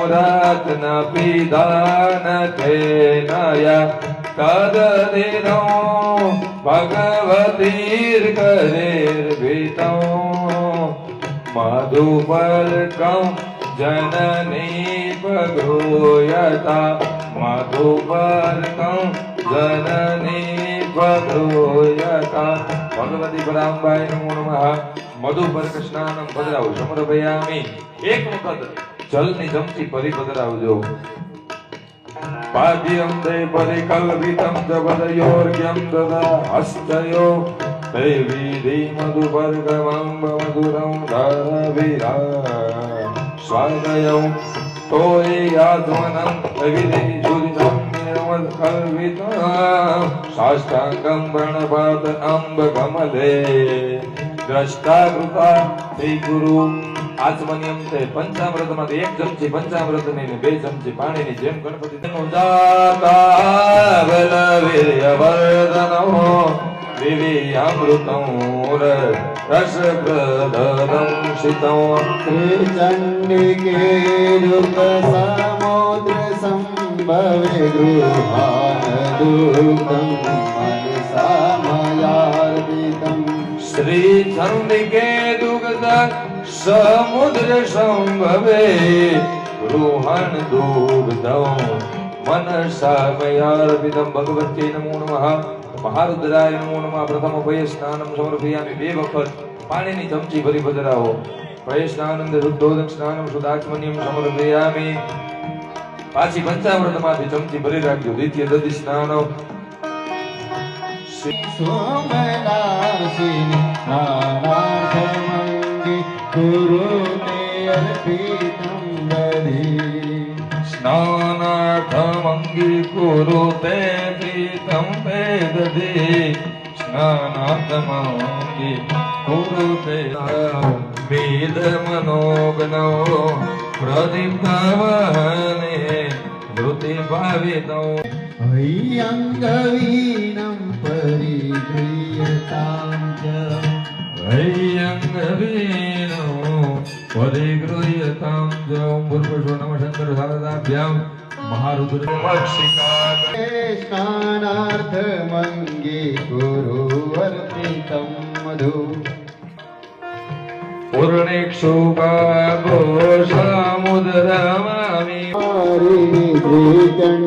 रत्न पिधान के नया तददिनो भगवतीर करेर्भितो मधुपर्कं जननी पगृह्यता मधुपर्कं जननी पगृह्यता भगवती पराम्बाय नमो नमः मधुपर्क स्नानं पधराव समर्पयामि एक वखत जलनी चमची भरी पधरावजो पाद्यं ते परिकल्पितं जपदयोर्घ्यं ददा हस्तयो देवी मधुपर्कमम्ब मधुरं धरवीरा स्वादयौ तोये आत्मनं विधि जुदिनं निर्मलकल्पितं साष्टाङ्गं प्रणपात अम्ब कमले દ્રષ્ટા કૃપા શ્રી ગુરુ આચમનિયમ તે પંચામૃતમાંથી એક ચમચી પંચામૃતની ને બે ચમચી પાણીની જેમ ગણપતિ તેનું દાતા બલવીર્યવર્ધનમ દિવ્યામૃતં રસપ્રદદં શીતં શ્રી ચંડિકે રૂપ સમુદ્ર સંભવે ગૃહાન દુર્ગમ મનસામયાર્પિતં श्री चंडिके दुग्ध समुद्र संभवे गृहण दुग्धं मनसामयार्पितं भगवत्यै नमो नमः महारुद्राय नमो नमः प्रथम उभय स्नानं समर्पयामि बे वखत पाणीनी चमची भरी पधरावो उभय स्नानं शुद्धोदक स्नानं शुद्धात्मन्यं समर्पयामि पाછી પંચામૃતમાંથી ચમચી ભરી રાખજો દ્વિતીય દધિ સ્નાન सोमनाशिनी नानार्थमंगी कुरुते अर्पितं दधि स्नानार्थमंगी कुरुते प्रीतं ते दधि स्नानार्थमंगी कुरुते वेद मनोगनो प्रदीप्तवहने धृति भावितो अय्यंगवीनं परिगृह्यतां च अय्यंगवीनो परिगृह्यतां च ओम भूर्भुवः नमः शंकर शारदाभ्यां महारुद्र मक्षिका स्नानार्थमंगे कुरु अर्पितं मधु पूर्णेक्षुका घोषामुदरामि हरि श्री